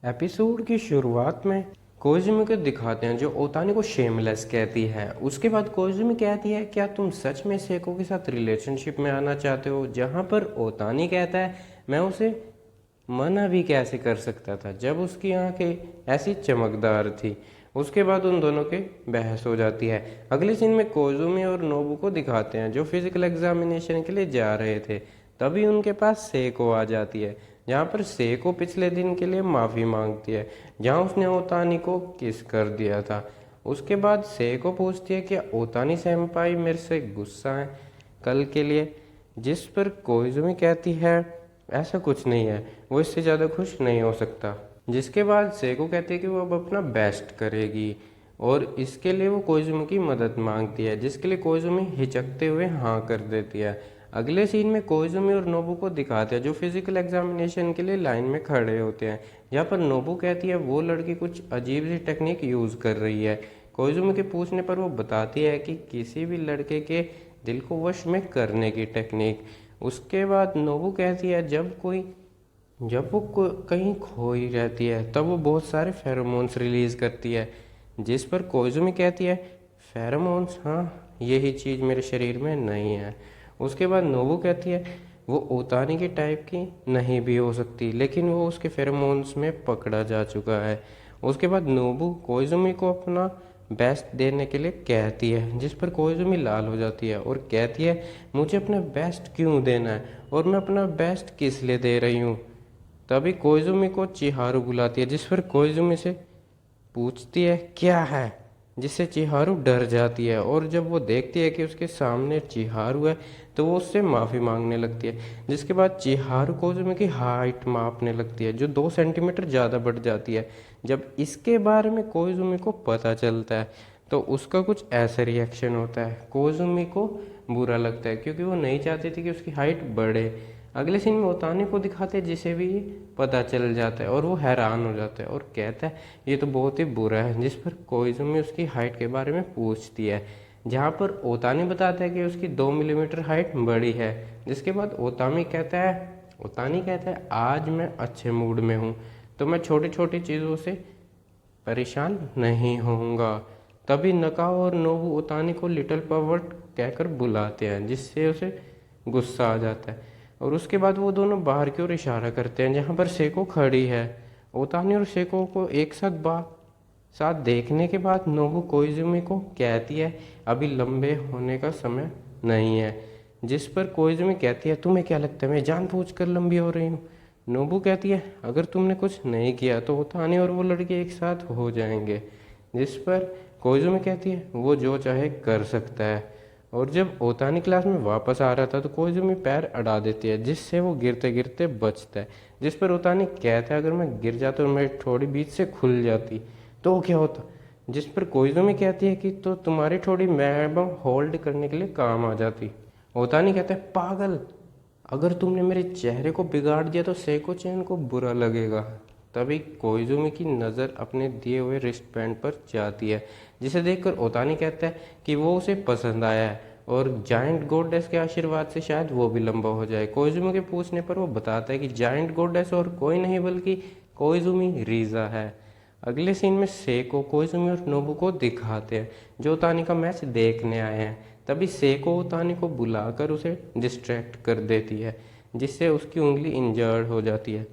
Episode की शुरुआत में कोइजुमी को दिखाते हैं जो ओतानी को शेमलेस कहती है। उसके बाद कोइजुमी कहती है क्या तुम सच में सेको के साथ रिलेशनशिप में आना चाहते हो, जहां पर ओतानी कहता है मैं उसे मना भी कैसे कर सकता था जब उसकी आंखें ऐसी चमकदार थी। उसके बाद उन दोनों के बहस हो जाती है। अगले सीन में कोइजुमी और नोबू को दिखाते हैं जो फिजिकल एग्जामिनेशन के लिए जा रहे थे। तभी उनके पास सेको आ जाती है, जहाँ पर सेको पिछले दिन के लिए माफ़ी मांगती है जहाँ उसने ओतानी को किस कर दिया था। उसके बाद सेको पूछती है कि ओतानी सेंपाई मेरे से गुस्सा है कल के लिए, जिस पर कोइजुमी कहती है ऐसा कुछ नहीं है, वो इससे ज़्यादा खुश नहीं हो सकता। जिसके बाद सेको कहती है कि वो अब अपना बेस्ट करेगी और इसके लिए वो कोइजुमी की मदद मांगती है, जिसके लिए कोइजुमी हिचकते हुए हाँ कर देती है। अगले सीन में कोइजुमी और नोबू को दिखाते हैं जो फिजिकल एग्जामिनेशन के लिए लाइन में खड़े होते हैं। यहाँ पर नोबू कहती है वो लड़की कुछ अजीब सी टेक्निक यूज़ कर रही है। कोइजुमी के पूछने पर वो बताती है कि किसी भी लड़के के दिल को वश में करने की टेक्निक। उसके बाद नोबू कहती है जब वो कहीं खोई रहती है तब वो बहुत सारे फेरोमोन्स रिलीज़ करती है, जिस पर कोइजुमी कहती है फेरोमोन्स, हाँ यही चीज़ मेरे शरीर में नहीं है। उसके बाद नोबू कहती है वो ओतानी के टाइप की नहीं भी हो सकती, लेकिन वो उसके फेरोमोन्स में पकड़ा जा चुका है। उसके बाद नोबू कोइजुमी को अपना बेस्ट देने के लिए कहती है, जिस पर कोइजुमी लाल हो जाती है और कहती है मुझे अपना बेस्ट क्यों देना है और मैं अपना बेस्ट किस लिए दे रही हूँ। तभी कोइजुमी को चिहारू बुलाती है, जिस पर कोइजुमी से पूछती है क्या है, जिससे चिहारू डर जाती है और जब वो देखती है कि उसके सामने चिहारू है तो वो उससे माफ़ी मांगने लगती है। जिसके बाद चिहारू कोइजुमी की हाइट मापने लगती है जो 2 सेंटीमीटर ज़्यादा बढ़ जाती है। जब इसके बारे में कोइजुमी को पता चलता है तो उसका कुछ ऐसा रिएक्शन होता है। कोइजुमी को बुरा लगता है क्योंकि वो नहीं चाहती थी कि उसकी हाइट बढ़े। अगले सीन में ओतानी को दिखाते हैं जिसे भी ये पता चल जाता है और वो हैरान हो जाता है और कहता है ये तो बहुत ही बुरा है, जिस पर कोइजुमी उसकी हाइट के बारे में पूछती है, जहाँ पर ओतानी बताता है कि उसकी 2 मिलीमीटर हाइट बड़ी है। जिसके बाद ओतानी कहता है आज मैं अच्छे मूड में हूँ तो मैं छोटी छोटी चीज़ों से परेशान नहीं होऊंगा। तभी नकाओ और नोबू ओतानी को लिटिल पर्वर्ट कहकर बुलाते हैं, जिससे उसे गुस्सा आ जाता है और उसके बाद वो दोनों बाहर की ओर इशारा करते हैं जहाँ पर सेको खड़ी है। ओतानी और सेको को एक साथ देखने के बाद नोबू कोइजुमी को कहती है अभी लंबे होने का समय नहीं है, जिस पर कोइजुमी कहती है तुम्हें क्या लगता है मैं जानबूझकर लंबी हो रही हूँ। नोबू कहती है अगर तुमने कुछ नहीं किया तो ओतानी और वो लड़के एक साथ हो जाएंगे, जिस पर कोइजुमी कहती है वो जो चाहे कर सकता है। और जब ओतानी क्लास में वापस आ रहा था तो कोइजुमी पैर अड़ा देती है, जिससे वो गिरते गिरते बचता है। जिस पर ओतानी कहता है अगर मैं गिर जाता और मेरी ठोड़ी बीच से खुल जाती तो क्या होता, जिस पर कोइजुमी कहती है कि तो तुम्हारी ठोड़ी मैं होल्ड करने के लिए काम आ जाती। ओतानी कहता है पागल, अगर तुमने मेरे चेहरे को बिगाड़ दिया तो सेको चैन को बुरा लगेगा। तभी कोइजुमी की नज़र अपने दिए हुए रिस्ट बैंड पर जाती है, जिसे देखकर ओतानी कहता है कि वो उसे पसंद आया है और जायंट गॉडेस के आशीर्वाद से शायद वो भी लंबा हो जाए। कोइजुमी के पूछने पर वो बताता है कि जायंट गॉडेस और कोई नहीं बल्कि कोइजुमी रीजा है। अगले सीन में सेको कोइजुमी और नोबू को दिखाते हैं जो ओतानी का मैच देखने आए हैं। तभी सेको ओतानी को बुलाकर उसे डिस्ट्रैक्ट कर देती है, जिससे उसकी उंगली इंजर्ड हो जाती है,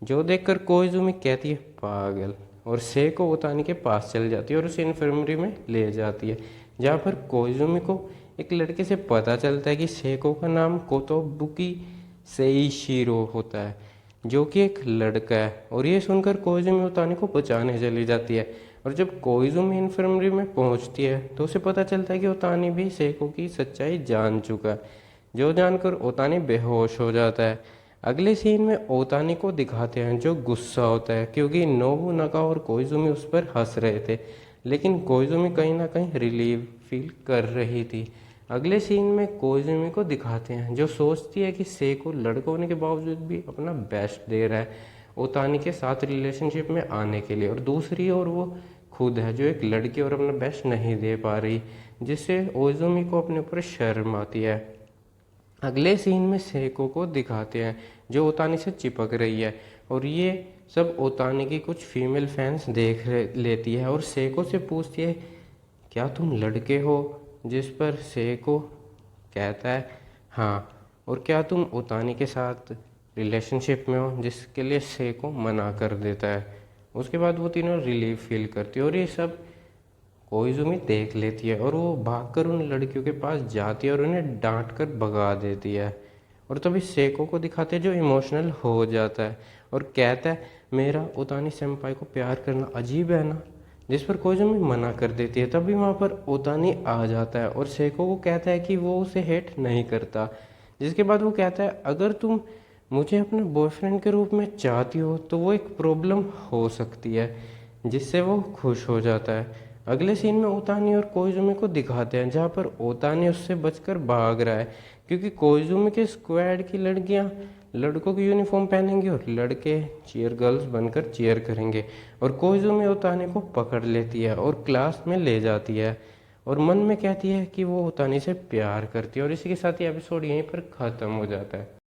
जो देखकर कोइजुमी कहती है पागल और सेको ओतानी के पास चल जाती है और उसे इन्फर्मरी में ले जाती है, जहाँ पर कोइजुमी को एक लड़के से पता चलता है कि सेको का नाम कोतोबुकी सेइशिरो होता है, जो कि एक लड़का है। और ये सुनकर कोइजुमी ओतानी को बचाने चली जाती है और जब कोइजुमी इन्फर्मरी में पहुंचती है तो उसे पता चलता है कि ओतानी भी सेको की सच्चाई जान चुका है, जो जानकर ओतानी बेहोश हो जाता है। अगले सीन में ओतानी को दिखाते हैं जो गुस्सा होता है क्योंकि नोबुनागा और कोइजुमी उस पर हंस रहे थे, लेकिन कोइजुमी कहीं ना कहीं रिलीव फील कर रही थी। अगले सीन में कोइजुमी को दिखाते हैं जो सोचती है कि सेको लड़का होने के बावजूद भी अपना बेस्ट दे रहा है ओतानी के साथ रिलेशनशिप में आने के लिए, और दूसरी ओर वो खुद है जो एक लड़की और अपना बेस्ट नहीं दे पा रही, जिससे ओइजुमी को अपने ऊपर शर्म आती है। अगले सीन में सेको को दिखाते हैं जो ओतानी से चिपक रही है और ये सब ओतानी की कुछ फीमेल फैंस लेती है और सेको से पूछती है क्या तुम लड़के हो, जिस पर सेको कहता है हाँ, और क्या तुम ओतानी के साथ रिलेशनशिप में हो, जिसके लिए सेको मना कर देता है। उसके बाद वो तीनों रिलीफ फील करती है और ये सब कोइजुमी देख लेती है और वो भागकर उन लड़कियों के पास जाती है और उन्हें डांट कर भगा देती है। और तभी सेको को दिखाते हैं जो इमोशनल हो जाता है और कहता है मेरा ओतानी सेम्पाई को प्यार करना अजीब है ना, जिस पर कोइजुमी मना कर देती है। तभी वहाँ पर ओतानी आ जाता है और सेको को कहता है कि वो उसे हेट नहीं करता, जिसके बाद वो कहता है अगर तुम मुझे अपने बॉयफ्रेंड के रूप में चाहती हो तो वो एक प्रॉब्लम हो सकती है, जिससे वो खुश हो जाता है। अगले सीन में ओतानी और कोइजुमी को दिखाते हैं जहाँ पर ओतानी उससे बचकर भाग रहा है क्योंकि कोइजुमी के स्क्वाड की लड़कियाँ लड़कों की यूनिफॉर्म पहनेंगी और लड़के चीयर गर्ल्स बनकर चीयर करेंगे। और कोइजुमी ओतानी को पकड़ लेती है और क्लास में ले जाती है और मन में कहती है कि वो ओतानी से प्यार करती है। और इसी के साथ ये एपिसोड यहीं पर ख़त्म हो जाता है।